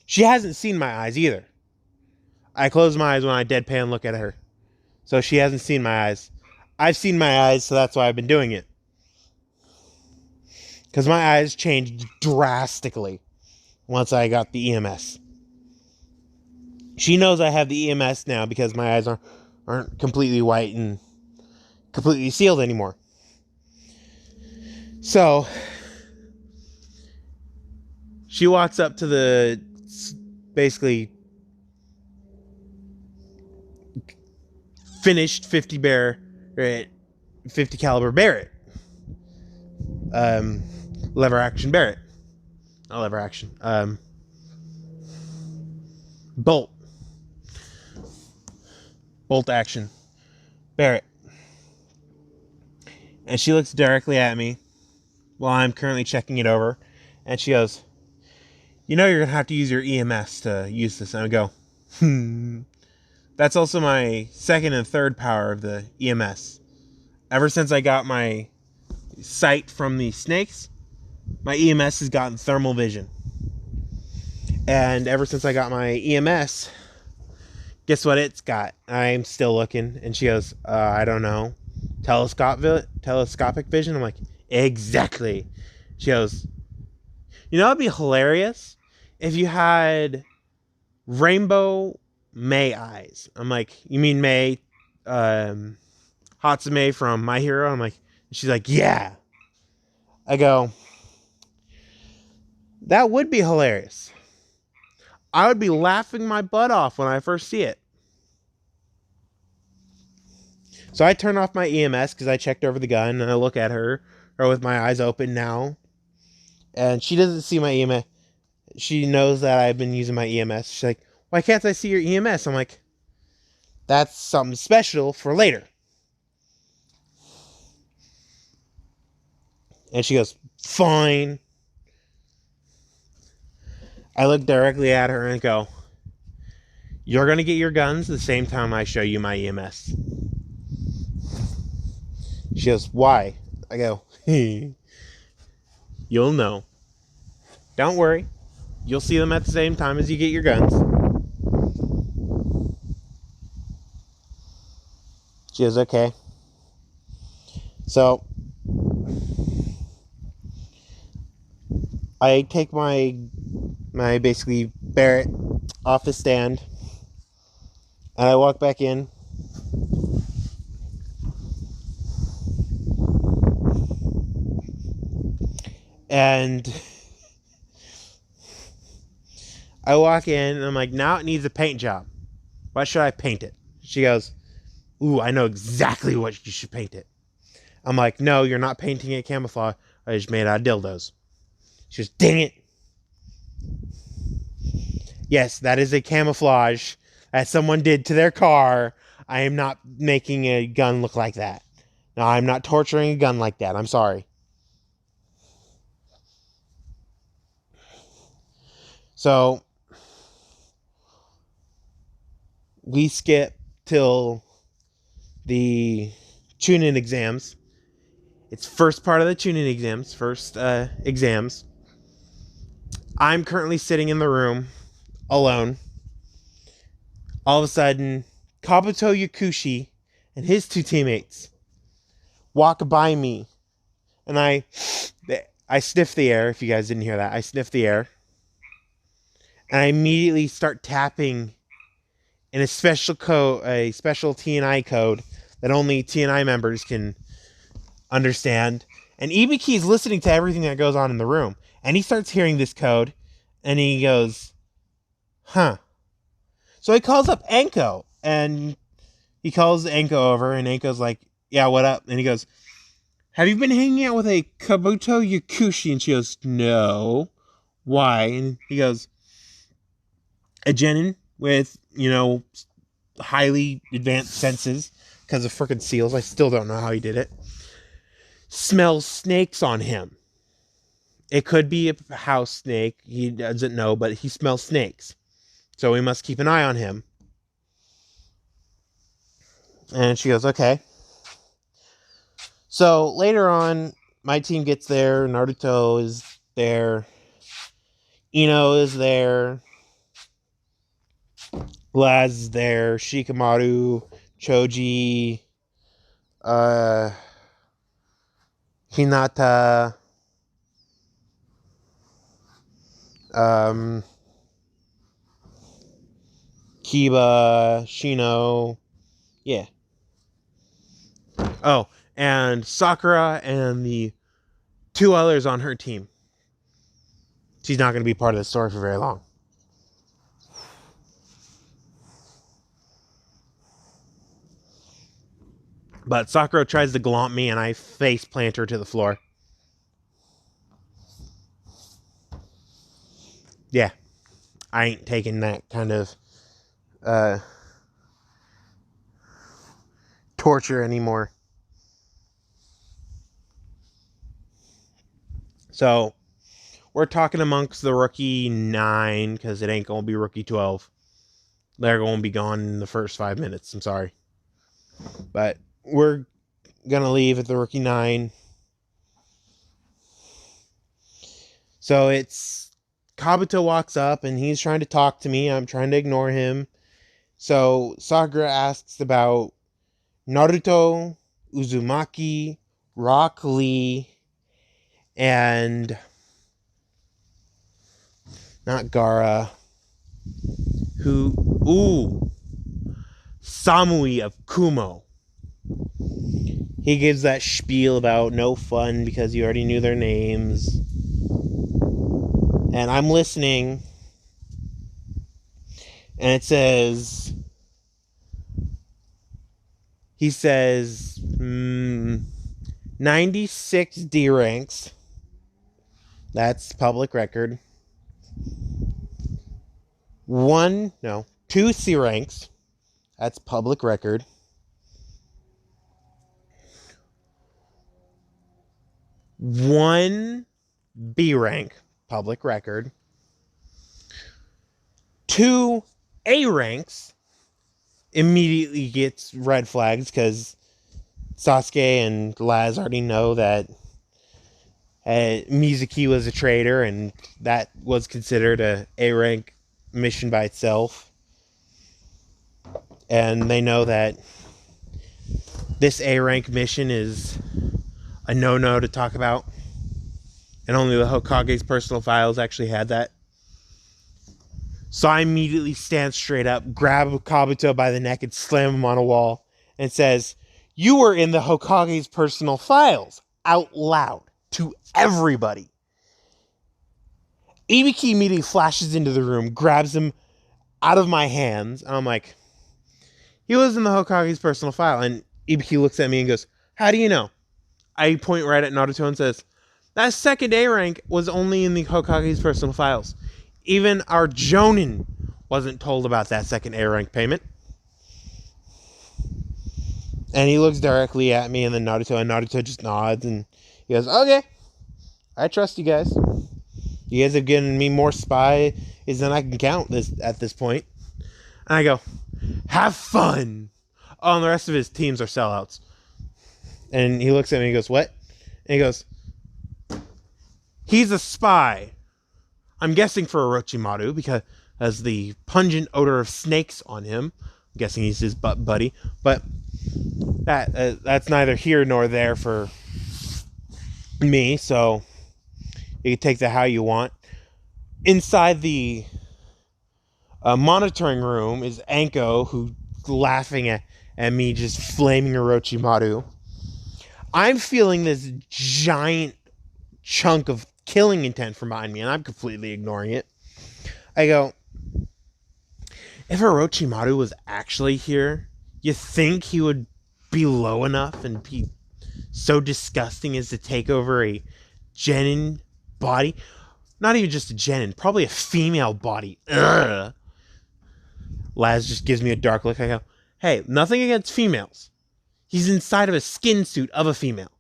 [SPEAKER 1] She hasn't seen my eyes either. I close my eyes when I deadpan look at her. So she hasn't seen my eyes. I've seen my eyes, so that's why I've been doing it. Because my eyes changed drastically once I got the EMS. She knows I have the EMS now because my eyes aren't completely white and completely sealed anymore. So she walks up to the basically finished 50 caliber Barrett, lever action Barrett, not lever action, bolt action Barrett, and she looks directly at me while I'm currently checking it over, and she goes, "You know you're gonna have to use your EMS to use this." And I go, That's also my second and third power of the EMS. Ever since I got my sight from the snakes, my EMS has gotten thermal vision. And ever since I got my EMS, guess what it's got? I'm still looking. And she goes, I don't know. Telescopic vision? I'm like, exactly. She goes, you know, it'd be hilarious if you had rainbow May eyes. I'm like, you mean May, Hatsume from My Hero? I'm like, she's like, yeah. I go, that would be hilarious. I would be laughing my butt off when I first see it. So I turn off my EMS because I checked over the gun and I look at her with my eyes open now. And she doesn't see my EMS. She knows that I've been using my EMS. She's like, why can't I see your EMS? I'm like, that's something special for later. And she goes, fine. I look directly at her and go, you're going to get your guns the same time I show you my EMS. She goes, why? I go, you'll know. Don't worry. You'll see them at the same time as you get your guns. She goes, okay. So I take my basically Barrett off the stand and I walk back in. And I walk in and I'm like, now it needs a paint job. Why should I paint it? She goes, ooh, I know exactly what you should paint it. I'm like, no, you're not painting it camouflage. I just made it out of dildos. She goes, dang it. Yes, that is a camouflage that someone did to their car. I am not making a gun look like that. No, I'm not torturing a gun like that. I'm sorry. So we skip till the tune-in exams. It's first part of the tune-in exams, exams. I'm currently sitting in the room alone. All of a sudden, Kabuto Yakushi and his two teammates walk by me. And I sniff the air. If you guys didn't hear that, I sniff the air. And I immediately start tapping in a special code, a special TNI code that only TNI members can understand. And Ibuki's listening to everything that goes on in the room. And he starts hearing this code. And he goes, huh. So he calls up Anko. And he calls Anko over. And Anko's like, yeah, what up? And he goes, have you been hanging out with a Kabuto Yakushi? And she goes, no. Why? And he goes, a genin with, highly advanced senses because of frickin' seals. I still don't know how he did it. Smells snakes on him. It could be a house snake. He doesn't know, but he smells snakes. So we must keep an eye on him. And she goes, okay. So later on, my team gets there. Naruto is there. Ino is there. Laz is there. Shikamaru, Choji, Hinata, Kiba, Shino. Yeah. Oh, and Sakura and the 2 others on her team. She's not going to be part of the story for very long. But Sakura tries to glomp me, and I face plant her to the floor. Yeah. I ain't taking that kind of torture anymore. So, we're talking amongst the rookie 9, because it ain't going to be rookie 12. They're going to be gone in the first 5 minutes. I'm sorry. But we're going to leave at the rookie 9. So it's Kabuto walks up and he's trying to talk to me. I'm trying to ignore him. So Sakura asks about Naruto, Uzumaki, Rock Lee, and not Gaara. Samui of Kumo. He gives that spiel about no fun because you already knew their names. And I'm listening. And it says... He says... 96 D ranks. That's public record. 2 C ranks. That's public record. 1 B rank, public record. 2 A ranks, immediately gets red flags because Sasuke and Laz already know that Mizuki was a traitor, and that was considered a A rank mission by itself. And they know that this A rank mission is a no-no to talk about. And only the Hokage's personal files actually had that. So I immediately stand straight up, grab Kabuto by the neck, and slam him on a wall. And says, "You were in the Hokage's personal files." Out loud. To everybody. Ibuki immediately flashes into the room, grabs him out of my hands. And I'm like, he was in the Hokage's personal file. And Ibuki looks at me and goes, "How do you know?" I point right at Naruto and says, "That second A rank was only in the Hokage's personal files. Even our Jonin wasn't told about that second A rank payment." And he looks directly at me and then Naruto just nods and he goes, "Okay, I trust you guys. You guys have given me more spies than I can count at this point." And I go, "Have fun." Oh, and the rest of his teams are sellouts. And he looks at me and he goes, "What?" And he goes, "He's a spy. I'm guessing for Orochimaru because has the pungent odor of snakes on him. I'm guessing he's his buddy. But that's neither here nor there for me. So You can take that how you want. Inside the monitoring room is Anko, who's laughing at me just flaming Orochimaru. I'm feeling this giant chunk of killing intent from behind me, and I'm completely ignoring it. I go, if Orochimaru was actually here, you think he would be low enough and be so disgusting as to take over a genin body? Not even just a genin, probably a female body. Ugh. Laz just gives me a dark look. I go, hey, nothing against females. He's inside of a skin suit of a female.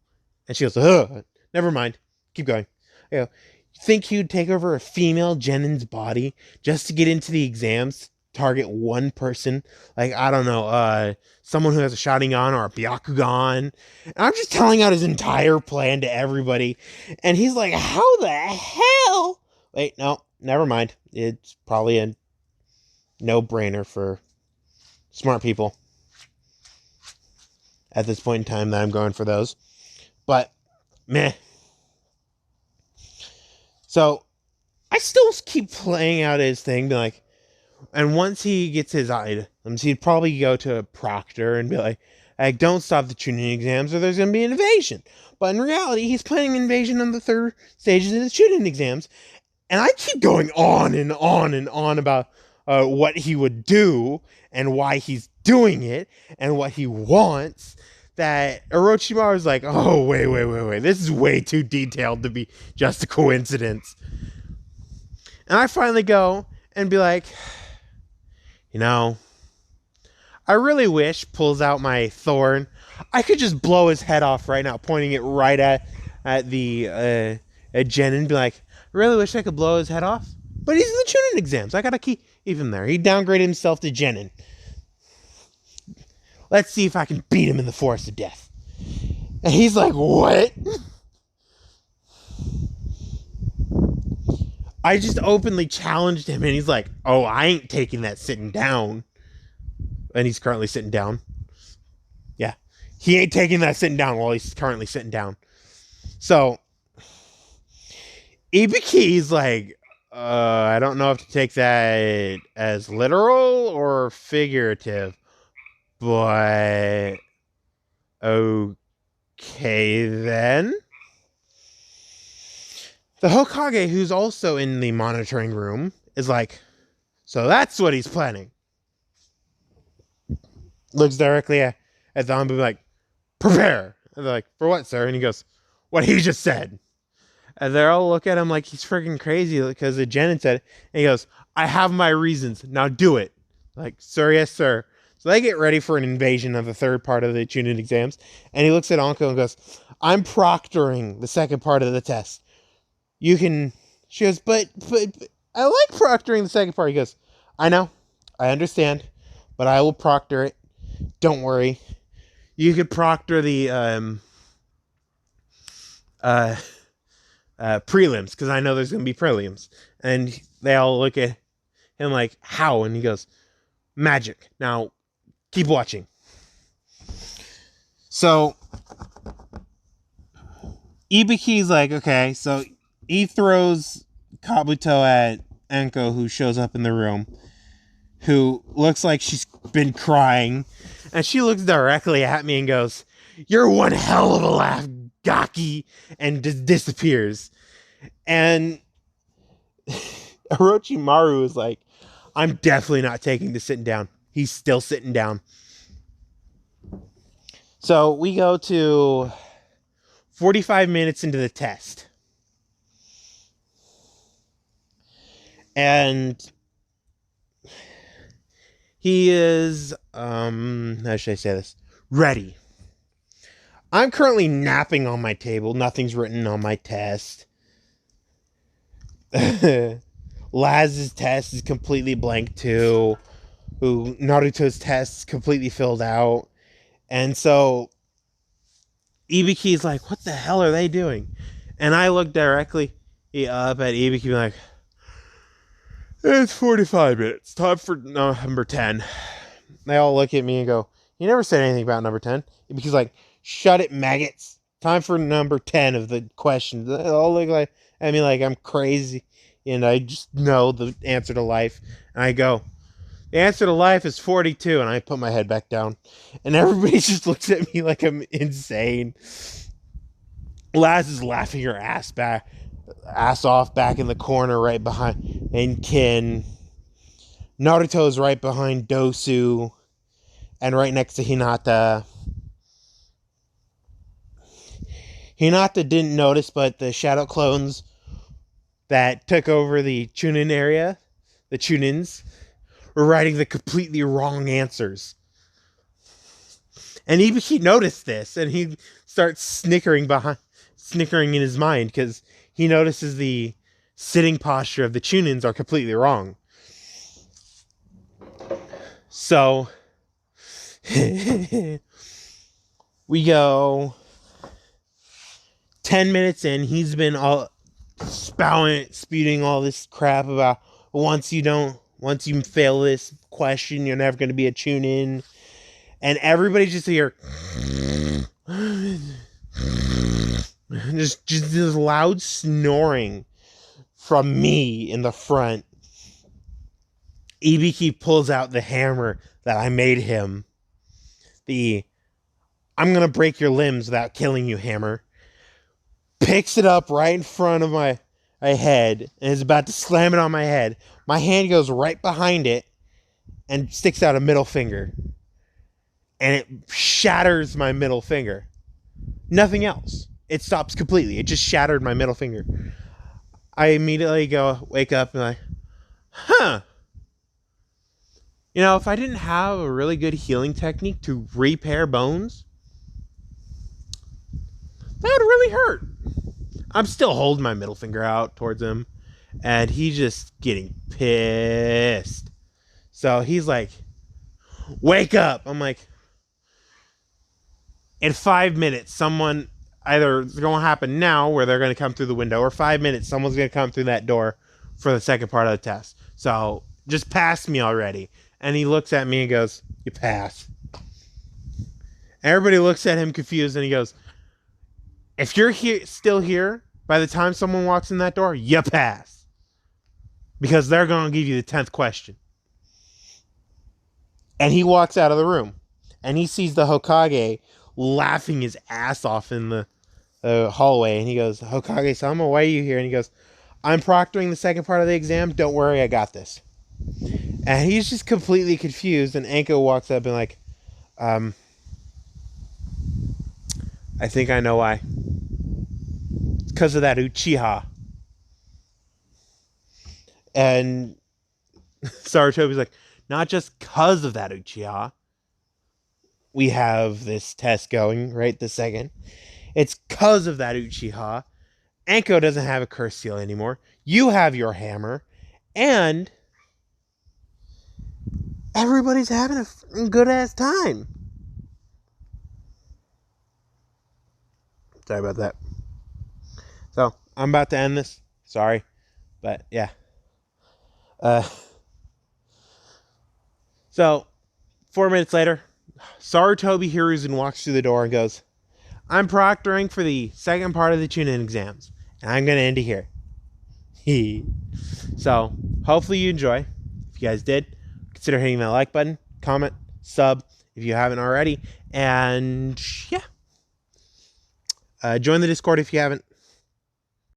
[SPEAKER 1] And she goes, ugh, never mind. Keep going. I go, you think he would take over a female genin's body just to get into the exams? Target one person, like, I don't know, someone who has a Sharingan or a Byakugan. And I'm just telling out his entire plan to everybody. And he's like, how the hell? Wait, no, never mind. It's probably a no-brainer for smart people at this point in time that I'm going for those. But, meh. So, I still keep playing out his thing, be like, and once he gets his items, he'd probably go to a proctor and be like, don't stop the tuning exams or there's going to be an invasion. But in reality, he's planning invasion on the third stages of the tuning exams. And I keep going on and on and on about what he would do and why he's doing it and what he wants, that Orochimaru's like, oh, wait. This is way too detailed to be just a coincidence. And I finally go and be like, you know, I really wish, pulls out my thorn, I could just blow his head off right now, pointing it right at the at Jen and be like, I really wish I could blow his head off. But he's in the tuning exams. I gotta keep him there. He downgraded himself to Genin. Let's see if I can beat him in the forest of death. And he's like, what? I just openly challenged him, and he's like, oh, I ain't taking that sitting down. And he's currently sitting down. Yeah. He ain't taking that sitting down while he's currently sitting down. So, Ibuki's like, I don't know if to take that as literal or figurative. But, okay then. The Hokage, who's also in the monitoring room, is like, so that's what he's planning. Looks directly at the Anbu like, prepare. And they're like, for what, sir? And he goes, what he just said. And they all look at him like he's freaking crazy because the Genin said it. And he goes, I have my reasons. Now do it. Like, sir, yes, sir. So they get ready for an invasion of the third part of the Chunin exams. And he looks at Anko and goes, I'm proctoring the second part of the test. You can, she goes, but I like proctoring the second part. He goes, I know, I understand, but I will proctor it. Don't worry. You could proctor the prelims, because I know there's going to be prelims. And they all look at him like, how? And he goes, magic. Now, keep watching. So, Ibuki's like, okay, so he throws Kabuto at Anko, who shows up in the room, who looks like she's been crying, and she looks directly at me and goes, you're one hell of a laugh, Gaki, and just disappears. And Orochimaru is like, I'm definitely not taking the sitting down. He's still sitting down. So we go to 45 minutes into the test. And he is, how should I say this? Ready. I'm currently napping on my table. Nothing's written on my test. Laz's test is completely blank too. Naruto's test is completely filled out. And so Ibuki's like, what the hell are they doing? And I look directly up at Ibuki and like, it's 45 minutes. Time for number 10. They all look at me and go, you never said anything about number 10. Ibuki's like, shut it, maggots. Time for number 10 of the questions. They all look like at me like I'm crazy, and I just know the answer to life. And I go, the answer to life is 42, and I put my head back down. And everybody just looks at me like I'm insane. Laz is laughing her ass off back in the corner right behind, and Naruto's right behind Dosu, and right next to Hinata. Hinata didn't notice, but the shadow clones that took over the Chunin area, the Chunins, were writing the completely wrong answers. And he noticed this, and he starts snickering in his mind, because he notices the sitting posture of the Chunins are completely wrong. So we go 10 minutes in, he's been all spewing all this crap about once you fail this question, you're never going to be a Chunin. And everybody's just here. just this loud snoring from me in the front. Ibiki pulls out the hammer that I made him. I'm going to break your limbs without killing you hammer. Picks it up right in front of my head and is about to slam it on my head. My hand goes right behind it and sticks out a middle finger. And it shatters my middle finger. Nothing else. It stops completely. It just shattered my middle finger. I immediately wake up and like, huh. You know, if I didn't have a really good healing technique to repair bones, that would really hurt. I'm still holding my middle finger out towards him, and he's just getting pissed. So he's like, wake up. I'm like, in 5 minutes, someone, either it's going to happen now where they're going to come through the window, or 5 minutes, someone's going to come through that door for the second part of the test. So just pass me already. And he looks at me and goes, you pass. Everybody looks at him confused, and he goes, if you're still here, by the time someone walks in that door, you pass. Because they're going to give you the 10th question. And he walks out of the room. And he sees the Hokage laughing his ass off in the hallway. And he goes, Hokage-sama, why are you here? And he goes, I'm proctoring the second part of the exam. Don't worry, I got this. And he's just completely confused. And Anko walks up and like, I think I know why. It's because of that Uchiha. And Sarutobi's like, not just because of that Uchiha. We have this test going right this second. It's because of that Uchiha. Anko doesn't have a curse seal anymore. You have your hammer. And everybody's having a good-ass time. Sorry about that. So, I'm about to end this. Sorry. But, yeah. So, 4 minutes later, Sarutobi Hiruzen walks through the door and goes, I'm proctoring for the second part of the Chunin exams. And I'm going to end it here. So, hopefully you enjoy. If you guys did, consider hitting that like button, comment, sub if you haven't already. And, yeah. Join the Discord if you haven't.